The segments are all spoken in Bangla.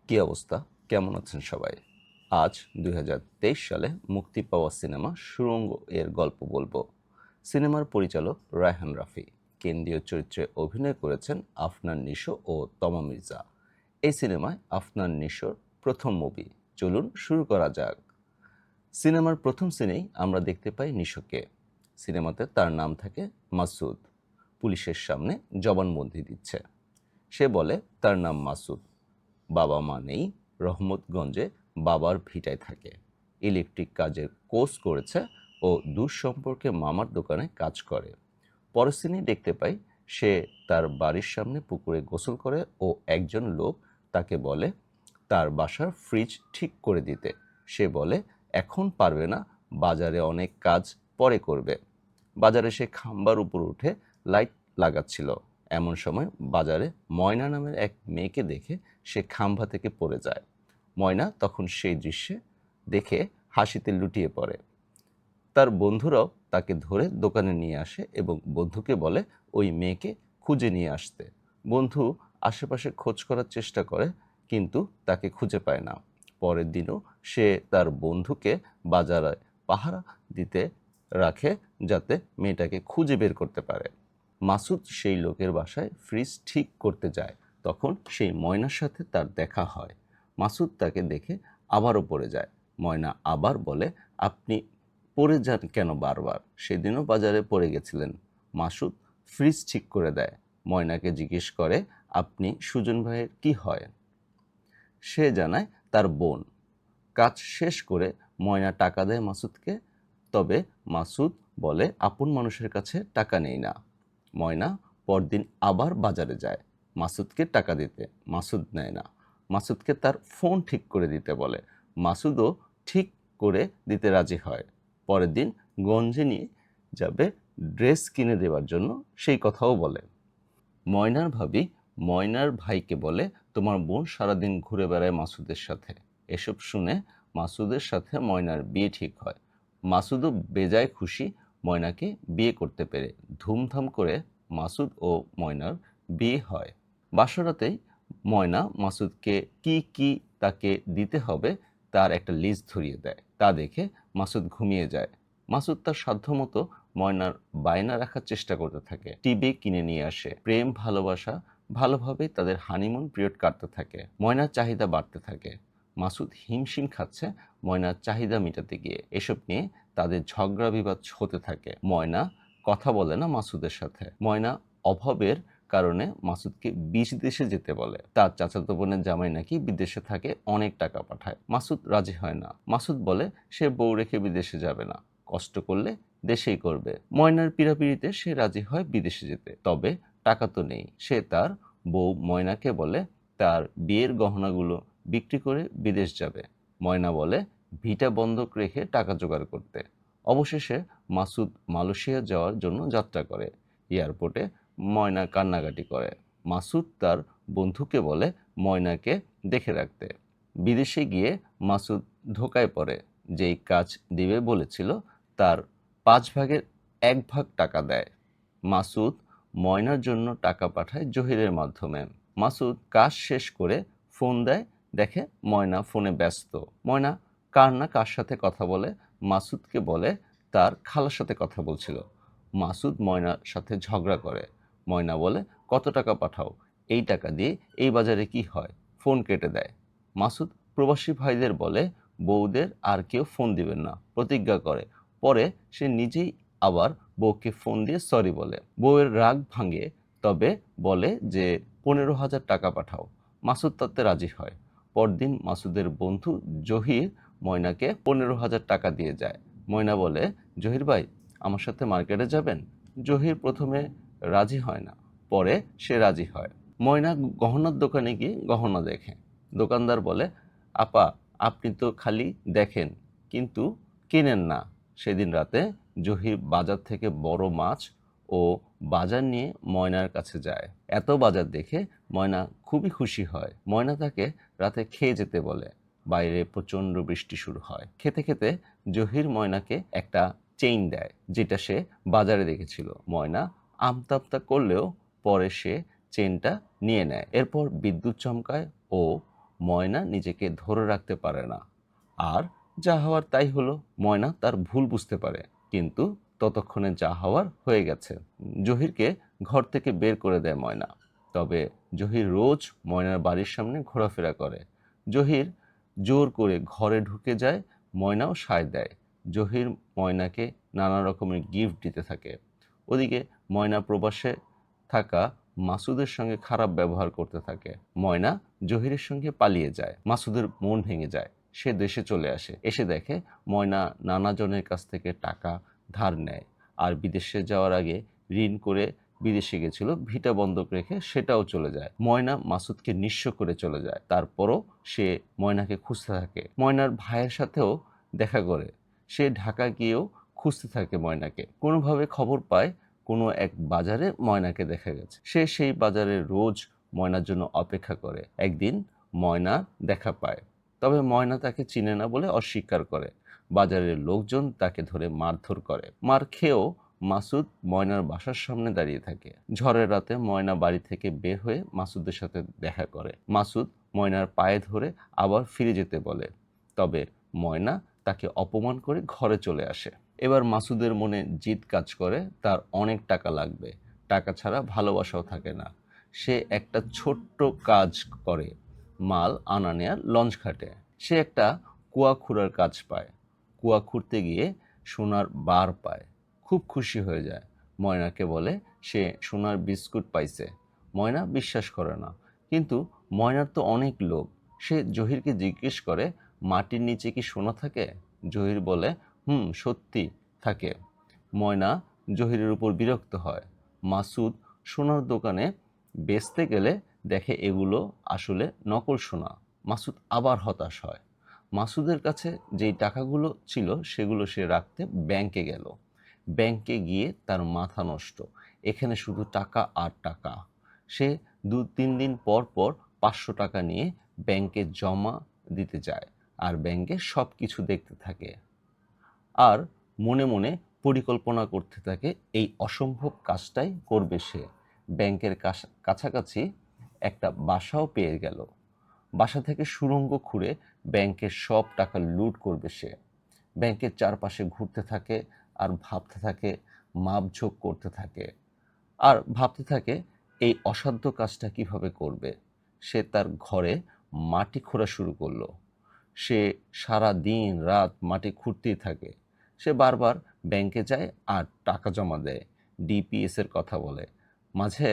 কী অবস্থা? কেমন আছেন সবাই? আজ ২০২৩ সালে মুক্তি পাওয়া সিনেমা 'সুড়ঙ্গ' এর গল্প বলব। সিনেমার পরিচালক রায়হান রাফি। কেন্দ্রীয় চরিত্রে অভিনয় করেছেন আফনান নিশো ও তমা মির্জা। এই সিনেমায় আফনান নিশোর প্রথম মুভি। চলুন শুরু করা যাক। সিনেমার প্রথম সিনেই আমরা দেখতে পাই নিশোকে। সিনেমাতে তার নাম থাকে মাসুদ। পুলিশের সামনে জবানবন্দি দিচ্ছে। সে বলে তার নাম মাসুদ। বাবা মা নেই, রহমতগঞ্জে বাবার ভিটায় থাকে। ইলেকট্রিক কাজের কোর্স করেছে ও দূর সম্পর্কে মামার দোকানে কাজ করে। পরের সিনেই দেখতে পাই সে তার বাড়ির সামনে পুকুরে গোসল করে ও একজন লোক তাকে বলে তার বাসার ফ্রিজ ঠিক করে দিতে। সে বলে এখন পারবে না, বাজারে অনেক কাজ পরে করবে। বাজারে সে খাম্বার উপর উঠে লাইট লাগাচ্ছিল। এমন সময় বাজারে ময়না নামের এক মেয়েকে দেখে সে খাম্বা থেকে পড়ে যায়। ময়না তখন সেই দৃশ্যে দেখে হাসিতে লুটিয়ে পড়ে। তার বন্ধুরাও তাকে ধরে দোকানে নিয়ে আসে এবং বন্ধুকে বলে ওই মেয়েকে খুঁজে নিয়ে আসতে। বন্ধু আশেপাশে খোঁজ করার চেষ্টা করে, কিন্তু তাকে খুঁজে পায় না। পরের দিনও সে তার বন্ধুকে বাজারে পাহারা দিতে রাখে, যাতে মেয়েটাকে খুঁজে বের করতে পারে। মাসুদ সেই লোকের বাসায় ফ্রিজ ঠিক করতে যায়। তখন সেই ময়নার সাথে তার দেখা হয়। মাসুদ তাকে দেখে আবারও পড়ে যায়। ময়না আবার বলে, আপনি পড়ে যান কেন বারবার? সেদিনও বাজারে পড়ে গেছিলেন। মাসুদ ফ্রিজ ঠিক করে দেয়। ময়নাকে জিজ্ঞেস করে, আপনি সুজন ভাইয়ের কি হয়? সে জানায় তার বোন। কাজ শেষ করে ময়না টাকা দেয় মাসুদকে। তবে মাসুদ বলে আপন মানুষের কাছে টাকা নেই না। ময়না পরদিন আবার বাজারে যায় মাসুদকে টাকা দিতে। মাসুদ নেয় না। মাসুদকে তার ফোন ঠিক করে দিতে বলে। মাসুদও ঠিক করে দিতে রাজি হয়। পরের দিন গঞ্জে নিয়ে যাবে ড্রেস কিনে দেওয়ার জন্য, সেই কথাও বলে। ময়নার ভাবি ময়নার ভাইকে বলে, তোমার বোন সারাদিন ঘুরে বেড়ায় মাসুদের সাথে। এসব শুনে মাসুদের সাথে ময়নার বিয়ে ঠিক হয়। মাসুদও বেজায় খুশি ময়নাকে বিয়ে করতে পেরে। ধুমধাম করে মাসুদ ও ময়নার বিয়ে হয়। বাসরাতেই ময়না মাসুদকে কি কি তাকে দিতে হবে তার একটা লিস্ট ধরিয়ে দেয়। তা দেখে মাসুদ ঘুমিয়ে যায়। মাসুদ তার সাধ্যমতো ময়নার বায়না রাখার চেষ্টা করতে থাকে। টিভি কিনে নিয়ে আসে। প্রেম ভালোবাসা ভালোভাবেই তাদের হানিমুন পিরিয়ড কাটতে থাকে। ময়নার চাহিদা বাড়তে থাকে। মাসুদ হিমশিম খাচ্ছে ময়নার চাহিদা মেটাতে গিয়ে। এসব নিয়ে তাদের ঝগড়া বিবাদ হতে থাকে। ময়না কথা বলে না মাসুদের সাথে। ময়না অভাবের কারণে মাসুদকে বিদেশে যেতে বলে। তার চাচাতো বোনের জামাই নাকি বিদেশে থাকে, অনেক টাকা পাঠায়। মাসুদ রাজি হয় না। মাসুদ বলে সে বউ রেখে বিদেশে যাবে না, কষ্ট করলে দেশেই করবে। ময়নার পীড়াপিড়িতে সে রাজি হয় বিদেশে যেতে। তবে টাকা তো নেই। সে তার বউ ময়নাকে বলে তার বিয়ের গহনাগুলো বিক্রি করে বিদেশ যাবে। ময়না বলে ভিটা বন্ধক রেখে টাকা জোগাড় করতে। অবশেষে মাসুদ মালয়েশিয়া যাওয়ার জন্য যাত্রা করে। এয়ারপোর্টে ময়না কান্নাকাটি করে। মাসুদ তার বন্ধুকে বলে ময়নাকে দেখে রাখতে। বিদেশে গিয়ে মাসুদ ধোঁকায় পড়ে। যেই কাজ দিবে বলেছিল তার ৫ ভাগের ১ ভাগ টাকা দেয়। মাসুদ ময়নার জন্য টাকা পাঠায় জহিরের মাধ্যমে। মাসুদ কাজ শেষ করে ফোন দেয়, দেখে ময়না ফোনে ব্যস্ত। ময়না কার না কার সাথে কথা বলে। মাসুদকে বলে তার খালার সাথে কথা বলছিল। মাসুদ ময়নার সাথে ঝগড়া করে। ময়না বলে কত টাকা পাঠাও, এই টাকা দিয়ে এই বাজারে কি হয়? ফোন কেটে দেয়। মাসুদ প্রবাসী ভাইদের বলে বউদের আর কেউ ফোন দিবেন না, প্রতিজ্ঞা করে। পরে সে নিজেই আবার বউকে ফোন দিয়ে সরি বলে। বউয়ের রাগ ভাঙে, তবে বলে যে ১৫,০০০ টাকা পাঠাও। মাসুদ তাতে রাজি হয়। পরদিন মাসুদের বন্ধু জহির ময়নাকে ১৫,০০০ টাকা দিয়ে যায়। ময়না বলে, জহির ভাই আমার সাথে মার্কেটে যাবেন? জহির প্রথমে রাজি হয় না, পরে সে রাজি হয়। ময়না গহনার দোকানে গিয়ে গহনা দেখে। দোকানদার বলে, আপা আপনি তো খালি দেখেন কিন্তু কেনেন না। সেদিন রাতে জহির বাজার থেকে বড় মাছ ও বাজার নিয়ে ময়নার কাছে যায়। এত বাজার দেখে ময়না খুবই খুশি হয়। ময়না তাকে রাতে খেয়ে যেতে বলে। বাইরে প্রচণ্ড বৃষ্টি শুরু হয়। খেতে খেতে জহির ময়নাকে একটা চেইন দেয়, যেটা সে বাজারে দেখেছিল। ময়না আমতা আমতা করলেও পরে সে চেইনটা নিয়ে নেয়। এরপর বিদ্যুৎ চমকায় ও ময়না নিজেকে ধরে রাখতে পারে না। আর যা হওয়ার তাই হলো। ময়না তার ভুল বুঝতে পারে, কিন্তু ততক্ষণে যা হওয়ার হয়ে গেছে। জহিরকে ঘর থেকে বের করে দেয় ময়না। তবে জহির রোজ ময়নার বাড়ির সামনে ঘোরাফেরা করে। জহির জোর করে ঘরে ঢুকে যায়, ময়নাও সায় দেয়। জহির ময়নাকে নানা রকমের গিফট দিতে থাকে। ওদিকে ময়না প্রবাসে থাকা মাসুদের সঙ্গে খারাপ ব্যবহার করতে থাকে। ময়না জহিরের সঙ্গে পালিয়ে যায়। মাসুদের মন ভেঙে যায়। সে দেশে চলে আসে। এসে দেখে ময়না নানা জনের কাছ থেকে টাকা ধার নেয়। আর বিদেশে যাওয়ার আগে ঋণ করে বিদেশে গেছিল, ভিটা বন্ধক রেখে সেটাও চলে যায়। ময়না মাসুদকে নিঃস্ব করে চলে যায়। তারপরও সে ময়নাকে খুঁজতে থাকে। ময়নার ভাইয়ের সাথেও দেখা করে। সে ঢাকা গিয়েও খুঁজতে থাকে ময়নাকে। কোনোভাবে খবর পায় কোনো এক বাজারে ময়নাকে দেখা গেছে। সে সেই বাজারে রোজ ময়নার জন্য অপেক্ষা করে। একদিন ময়না দেখা পায়, তবে ময়না তাকে চিনে না বলে অস্বীকার করে। বাজারের লোকজন তাকে ধরে মারধর করে। মার খেয়েও মাসুদ ময়নার বাসার সামনে দাঁড়িয়ে থাকে। ঝড়ের রাতে ময়না বাড়ি থেকে বের হয়ে মাসুদের সাথে দেখা করে। মাসুদ ময়নার পায়ে ধরে আবার ফিরে যেতে বলে, তবে ময়না তাকে অপমান করে ঘরে চলে আসে। এবার মাসুদের মনে জিদ কাজ করে, তার অনেক টাকা লাগবে। টাকা ছাড়া ভালোবাসাও থাকে না। সে একটা ছোট্ট কাজ করে, মাল আনা নেয়ার লঞ্চ ঘাটে। সে একটা কুয়া খুঁড়ার কাজ পায়। কুয়া খুঁড়তে গিয়ে সোনার বার পায়। খুব খুশি হয়ে যায়। ময়নাকে বলে সে সোনার বিস্কুট পাইছে। ময়না বিশ্বাস করে না, কিন্তু ময়নার তো অনেক লোভ। সে জহিরকে জিজ্ঞেস করে, মাটির নিচে কি সোনা থাকে? জহির বলে, সত্যি থাকে। ময়না জহিরের উপর বিরক্ত হয়। মাসুদ সোনার দোকানে বেচতে গেলে দেখে এগুলো আসলে নকল সোনা। মাসুদ আবার হতাশ হয়। মাসুদের কাছে যেই টাকাগুলো ছিল সেগুলো সে রাখতে ব্যাংকে গেল। ব্যাংকে গিয়ে তার মাথা নষ্ট। এখানে শুধু টাকা আর টাকা। সে 2-3 দিন পর পর 500 টাকা নিয়ে ব্যাংকে জমা দিতে যায়, আর ব্যাংকে সব কিছু দেখতে থাকে। আর মনে মনে পরিকল্পনা করতে থাকে এই অসম্ভব কাজটাই করবে সে। ব্যাংকের কাছাকাছি একটা বাসাও পেয়ে গেল। বাসা থেকে সুড়ঙ্গ খুঁড়ে ব্যাংকের সব টাকা লুট করবে সে। ব্যাংকের চারপাশে ঘুরতে থাকে আর ভাবতে থাকে, মাপঝোঁক করতে থাকে আর ভাবতে থাকে এই অসাধ্য কাজটা কিভাবে করবে। সে তার ঘরে মাটি খোঁড়া শুরু করলো। সে সারা দিন রাত মাটি খুঁড়তেই থাকে। সে বারবার ব্যাংকে যায় আর টাকা জমা দেয়, ডিপিএস এর কথা বলে। মাঝে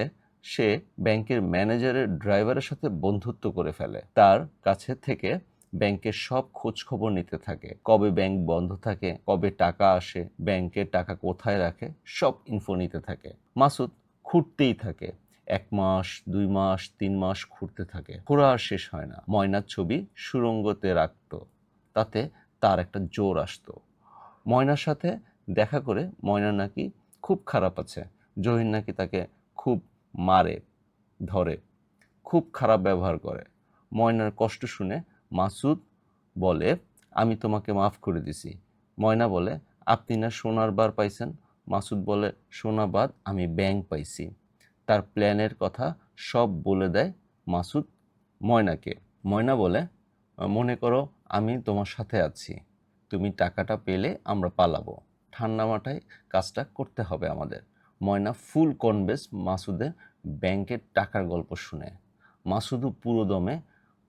সে ব্যাংকের ম্যানেজারের ড্রাইভারের সাথে বন্ধুত্ব করে ফেলে। তার কাছে থেকে ব্যাংকের সব খোঁজ খবর নিতে থাকে। কবে ব্যাংক বন্ধ থাকে, কবে টাকা আসে, ব্যাংকের টাকা কোথায় রাখে, সব ইনফো নিতে থাকে। মাসুদ খুঁড়তেই থাকে। 1 মাস, 2 মাস, 3 মাস খুঁড়তে থাকে। খোঁড়া আর শেষ হয় না। ময়নার ছবি সুড়ঙ্গতে রাখতো। তাতে তার একটা জোর আসতো। ময়নার সাথে দেখা করে ময়না নাকি খুব খারাপ আছে। জহির নাকি তাকে খুব মারে, ধরে, খুব খারাপ ব্যবহার করে। ময়নার কষ্ট শুনে মাসুদ বলে, আমি তোমাকে মাফ করে দিছি। ময়না বলে, আপনি না সোনার বার পাইছেন? মাসুদ বলে, সোনা বাদ আমি ব্যাংক পাইছি। তার প্ল্যানের কথা সব বলে দেয় মাসুদ ময়নাকে। ময়না বলে, মনে করো আমি তোমার সাথে আছি। তুমি টাকাটা পেলে আমরা পালাবো। ঠান্ডা মাথায় কাজটা করতে হবে আমাদের। ময়না ফুল কনভিন্স মাসুদের ব্যাংকের টাকার গল্প শুনে। মাসুদও পুরো দমে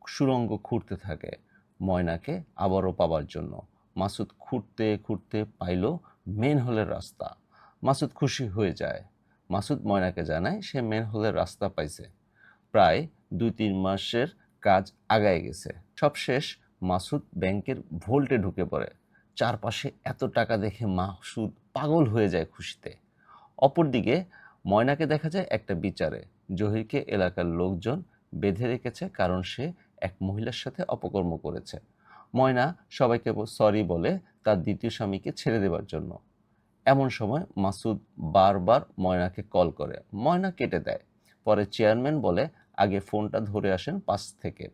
সুড়ঙ্গ খুঁড়তে থাকে ময়নাকে আবারও পাবার জন্য। মাসুদ খুঁড়তে খুঁড়তে পাইল মেন হলের রাস্তা। মাসুদ খুশি হয়ে যায়। মাসুদ ময়নাকে জানায় সে মেন হলের রাস্তা পাইছে। প্রায় 2-3 মাসের কাজ আগায় গেছে। সবশেষ মাসুদ ব্যাংকের ভোল্টে ঢুকে পড়ে। চারপাশে এত টাকা দেখে মাসুদ পাগল হয়ে যায় খুশিতে। অপরদিকে ময়নাকে দেখা যায় একটা বিচারে। জহিরকে এলাকার লোকজন বেঁধে রেখেছে কারণ সে এক মহিলার সাথে অপকর্ম করেছে। ময়না সবাইকে সরি বলে তার দ্বিতীয় স্বামীকে ছেড়ে দেবার জন্য। এমন সময় মাসুদ বারবার ময়নাকে কল করে। ময়না কেটে দেয়। পরে চেয়ারম্যান বলে, আগে ফোনটা ধরে আসেন পাশ থেকে।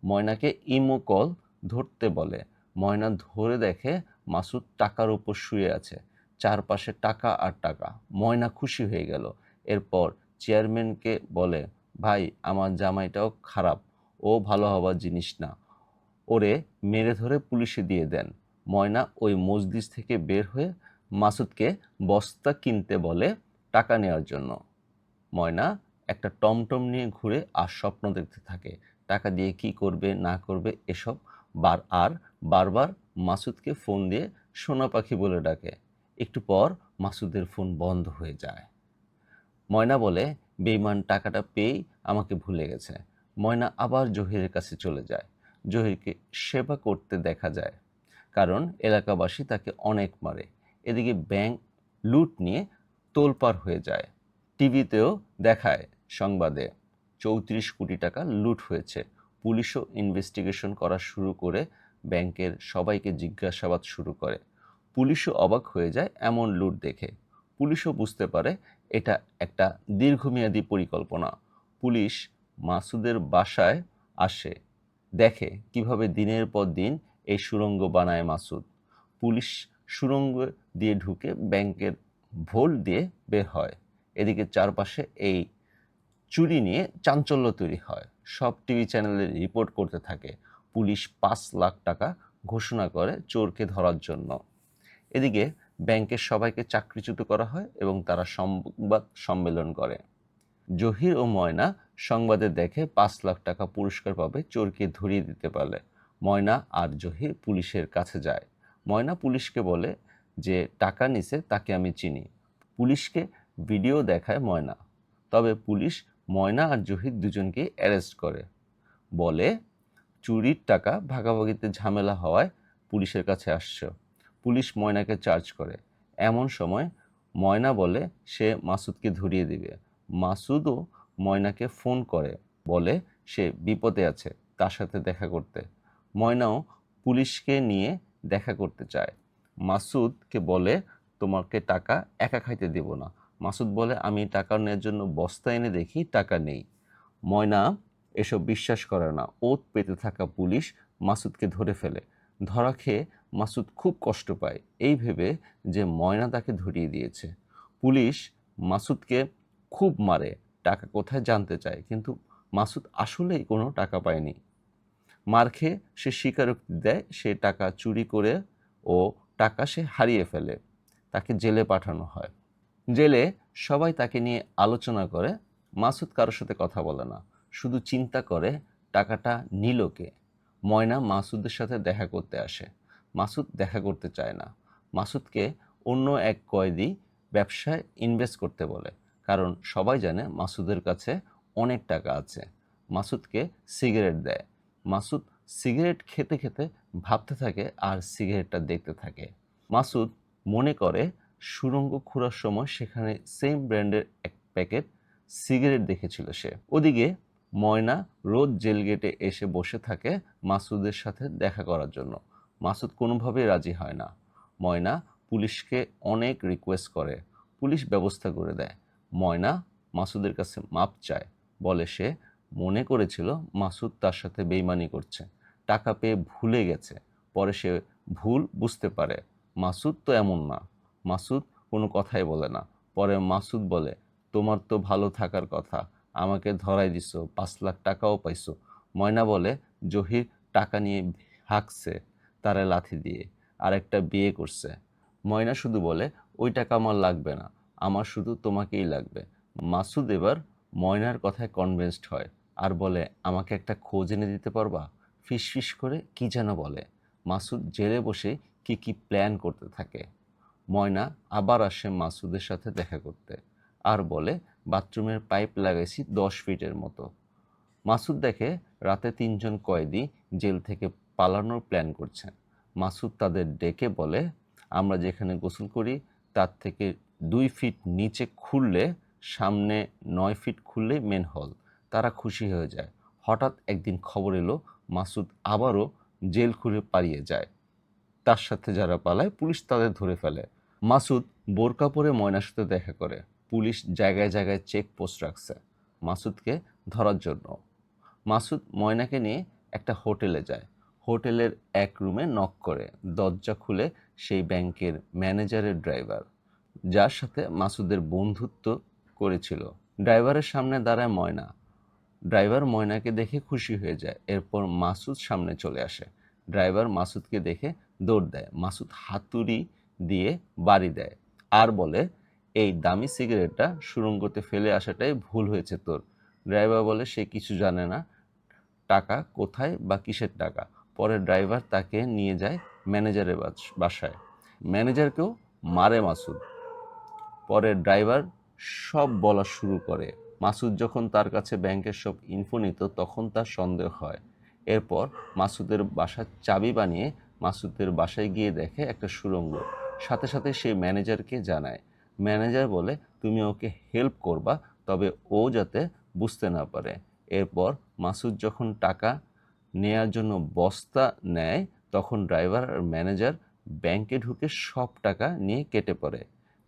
ময়নাকে ইমো কল ধরতে বলে। ময়না ধরে দেখে মাসুদ টাকার উপর শুয়ে আছে। চারপাশে টাকা আর টাকা। ময়না খুশি হয়ে গেল। এরপর চেয়ারম্যানকে বলে, ভাই আমার জামাইটাও খারাপ, ও ও ভালো হবার জিনিস না, ওরে মেরে ধরে পুলিশে দিয়ে দেন। ময়না ওই মজলিস থেকে বের হয়ে মাসুদকে বস্তা কিনতে বলে টাকা নেওয়ার জন্য। ময়না একটা টমটম নিয়ে ঘুরে আর স্বপ্ন দেখতে থাকে, টাকা দিয়ে কি করবে না করবে এসব। আর বারবার মাসুদকে ফোন দিয়ে সোনা পাখি বলে ডাকে। একটু পর মাসুদের ফোন বন্ধ হয়ে যায়। ময়না বলে, বেঈমান টাকাটা পেয়েই আমাকে ভুলে গেছে। ময়না আবার জহিরের কাছে চলে যায়। জহিরকে সেবা করতে দেখা যায়, কারণ এলাকাবাসী তাকে অনেক মারে। এদিকে ব্যাংক লুট নিয়ে তোলপাড় হয়ে যায়। টিভিতেও দেখায় সংবাদে ৩৪ কোটি টাকা লুট হয়েছে। পুলিশও ইনভেস্টিগেশন করা শুরু করে ব্যাংকের সবাইকে জিজ্ঞাসাবাদ শুরু করে। পুলিশও অবাক হয়ে যায় এমন লুট দেখে। পুলিশও বুঝতে পারে এটা একটা দীর্ঘমেয়াদী পরিকল্পনা। পুলিশ মাসুদের বাসায় আসে, দেখে কিভাবে দিনের পর দিন এই সুড়ঙ্গ বানায় মাসুদ। পুলিশ সুড়ঙ্গ দিয়ে ঢুকে ব্যাংকের ভোল্ট দিয়ে বের হয়। এদিকে চারপাশে এই চুরি নিয়ে চাঞ্চল্য তৈরি হয়। সব টিভি চ্যানেলে রিপোর্ট করতে থাকে। পুলিশ ৫ লাখ টাকা ঘোষণা করে চোরকে ধরার জন্য। এদিকে ব্যাংকের সবাইকে চাকরিচ্যুত করা হয় এবং তারা সংবাদ সম্মেলন করে। জহির ও ময়না সংবাদে দেখে ৫ লাখ টাকা পুরস্কার পাবে চোরকে ধরিয়ে দিতে পারলে। ময়না আর জহির পুলিশের কাছে যায়। ময়না পুলিশকে বলে যে টাকা নিছে তাকে আমি চিনি। পুলিশকে ভিডিও দেখায় ময়না। তবে পুলিশ ময়না আর জহির দুজনকেই অ্যারেস্ট করে। বলে চুরির টাকা ভাগাভাগিতে ঝামেলা হওয়ায় পুলিশের কাছে আসছে। পুলিশ ময়নাকে চার্জ করে। এমন সময় ময়না বলে সে মাসুদকে ধরিয়ে দিবে। মাসুদও ময়নাকে ফোন করে, বলে সে বিপদে আছে, তার সাথে দেখা করতে। ময়নাও পুলিশকে নিয়ে দেখা করতে চায়। মাসুদকে বলে তোমাকে টাকা একা খাইতে দেব না। মাসুদ বলে আমি টাকা নেওয়ার জন্য বস্তা এনে দেখি টাকা নেই। ময়না এসব বিশ্বাস করে না। ওত পেতে থাকা পুলিশ মাসুদকে ধরে ফেলে। ধরা খেয়ে মাসুদ খুব কষ্ট পায়, এই ভেবে যে ময়না তাকে ধরিয়ে দিয়েছে। পুলিশ মাসুদকে খুব মারে, টাকা কোথায় জানতে চায়, কিন্তু মাসুদ আসলেই কোনো টাকা পায়নি। মার খেয়ে সে স্বীকারোক্তি দেয় সে টাকা চুরি করে ও টাকা সে হারিয়ে ফেলে। তাকে জেলে পাঠানো হয়। জেলে সবাই তাকে নিয়ে আলোচনা করে। মাসুদ কারোর সাথে কথা বলে না, শুধু চিন্তা করে টাকাটা নিল কে। ময়না মাসুদের সাথে দেখা করতে আসে। মাসুদ দেখা করতে চায় না। মাসুদকে অন্য এক কয়েদি ব্যবসায় ইনভেস্ট করতে বলে, কারণ সবাই জানে মাসুদের কাছে অনেক টাকা আছে। মাসুদকে সিগারেট দেয়। মাসুদ সিগারেট খেতে খেতে ভাবতে থাকে আর সিগারেটটা দেখতে থাকে। মাসুদ মনে করে সুড়ঙ্গ খোঁড়ার সময় সেখানে সেম ব্র্যান্ডের এক প্যাকেট সিগারেট দেখেছিল সে। ওদিকে ময়না রোজ জেল গেটে এসে বসে থাকে মাসুদের সাথে দেখা করার জন্য। মাসুদ কোনোভাবেই রাজি হয় না। ময়না পুলিশকে অনেক রিকোয়েস্ট করে, পুলিশ ব্যবস্থা করে দেয়। ময়না মাসুদের কাছে মাপ চায়, বলে সে মনে করেছিল মাসুদ তার সাথে বেইমানি করছে, টাকা পেয়ে ভুলে গেছে। পরে সে ভুল বুঝতে পারে। মাসুদ তো এমন না। মাসুদ কোনো কথাই বলে না। পরে মাসুদ বলে, তোমার তো ভালো থাকার কথা, আমাকে ধরাই দিছো, ৫ লাখ টাকাও পাইছো। ময়না বলে জহির টাকা নিয়ে হাঁকছে তারে লাথি দিয়ে, আর একটা বিয়ে করছে। ময়না শুধু বলে ওই টাকা আমার লাগবে না, আমার শুধু তোমাকেই লাগবে। মাসুদ এবার ময়নার কথায় কনভিন্সড হয় আর বলে আমাকে একটা খোঁজ এনে দিতে পারবা। ফিসফিস করে কি যেন বলে। মাসুদ জেলে বসে কি কি প্ল্যান করতে থাকে। ময়না আবার আসে মাসুদের সাথে দেখা করতে আর বলে বাথরুমের পাইপ লাগাইছি ১০ ফিটের মতো। মাসুদ দেখে রাতে ৩ জন কয়েদি জেল থেকে পালানোর প্ল্যান করছে। মাসুদ তাদের ডেকে বলে আমরা যেখানে গোসল করি তার থেকে ২ ফিট নিচে খুললে, সামনে ৯ ফিট খুললে মেন হল। তারা খুশি হয়ে যায়। হঠাৎ একদিন খবর এলো মাসুদ আবারও জেল খুলে পালিয়ে যায়। তার সাথে যারা পালায় পুলিশ তাদের ধরে ফেলে। মাসুদ বোরকা পরে ময়নার সাথে দেখা করে। পুলিশ জায়গায় জায়গায় চেক পোস্ট রাখছে মাসুদকে ধরার জন্য। মাসুদ ময়নাকে নিয়ে একটা হোটেলে যায়। হোটেলের এক রুমে নক করে। দরজা খুলে সেই ব্যাংকের ম্যানেজারের ড্রাইভার, যার সাথে মাসুদের বন্ধুত্ব করেছিল। ড্রাইভারের সামনে দাঁড়ায় ময়না। ড্রাইভার ময়নাকে দেখে খুশি হয়ে যায়। এরপর মাসুদ সামনে চলে আসে। ড্রাইভার মাসুদকে দেখে দৌড় দেয়। মাসুদ হাতুড়ি দিয়ে বাড়ি দেয় আর বলে, এই দামি সিগারেটটা সুড়ঙ্গতে ফেলে আসাটাই ভুল হয়েছে তোর। ড্রাইভার বলে সে কিছু জানে না, টাকা কোথায় বা কিসের টাকা। পরে ড্রাইভার তাকে নিয়ে যায় ম্যানেজারের বাসায়। ম্যানেজারকেও মারে মাসুদ। পরে ড্রাইভার সব বলা শুরু করে। মাসুদ যখন তার কাছে ব্যাংকের সব ইনফো নিত তখন তার সন্দেহ হয়। এরপর মাসুদের বাসার চাবি বানিয়ে মাসুদের বাসায় গিয়ে দেখে একটা সুড়ঙ্গ। সাথে সাথে সে ম্যানেজারকে জানায়। ম্যানেজার বলে তুমি ওকে হেল্প করবা, তবে ও যাতে বুঝতে না পারে। এরপর মাসুদ যখন টাকা নেয়ার জন্য বস্তা নেয় তখন ড্রাইভার আর ম্যানেজার ব্যাংকে ঢুকে সব টাকা নিয়ে কেটে পড়ে।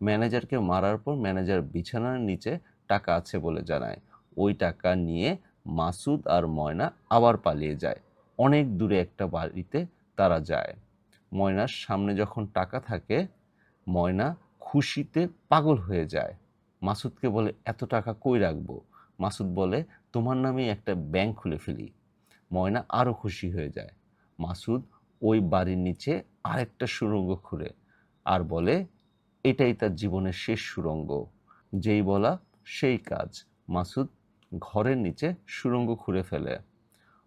ম্যানেজারকে মারার পর ম্যানেজার বিছানার নিচে টাকা আছে বলে জানায়। ওই টাকা নিয়ে মাসুদ আর ময়না আবার পালিয়ে যায়। অনেক দূরে একটা বাড়িতে তারা যায়। ময়নার সামনে যখন টাকা থাকে ময়না খুশিতে পাগল হয়ে যায়। মাসুদকে বলে এত টাকা কই রাখবো? মাসুদ বলে তোমার নামেই একটা ব্যাংক খুলে ফেলি। ময়না আরও খুশি হয়ে যায়। মাসুদ ওই বাড়ির নিচে আরেকটা সুড়ঙ্গ খুঁড়ে আর বলে এটাই তার জীবনের শেষ সুড়ঙ্গ। যেই বলা সেই কাজ। মাসুদ ঘরের নিচে সুড়ঙ্গ খুঁড়ে ফেলে।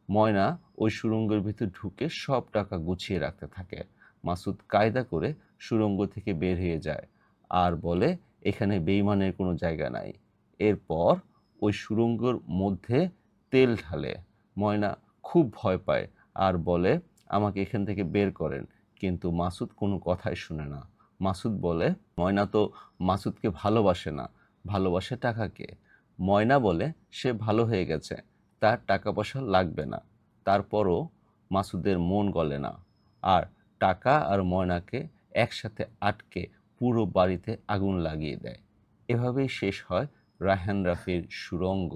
ময়না ওই সুড়ঙ্গের ভিতর ঢুকে সব টাকা গুছিয়ে রাখতে থাকে। মাসুদ কায়দা করে সুড়ঙ্গ থেকে বের হয়ে যায় আর বলে এখানে বেইমানের কোনো জায়গা নাই। এরপর ওই সুড়ঙ্গের মধ্যে তেল ঢালে। ময়না খুব ভয় পায় আর বলে আমাকে এখান থেকে বের করেন, কিন্তু মাসুদ কোনো কথাই শুনে না। মাসুদ বলে ময়না তো মাসুদকে ভালোবাসে না, ভালোবাসে টাকাকে। ময়না বলে সে ভালো হয়ে গেছে, তার টাকা পয়সা লাগবে না। তারপরও মাসুদের মন গলে না আর টাকা আর ময়নাকে একসাথে আটকে পুরো বাড়িতে আগুন লাগিয়ে দেয়। এভাবেই শেষ হয় রায়হান রাফির সুড়ঙ্গ।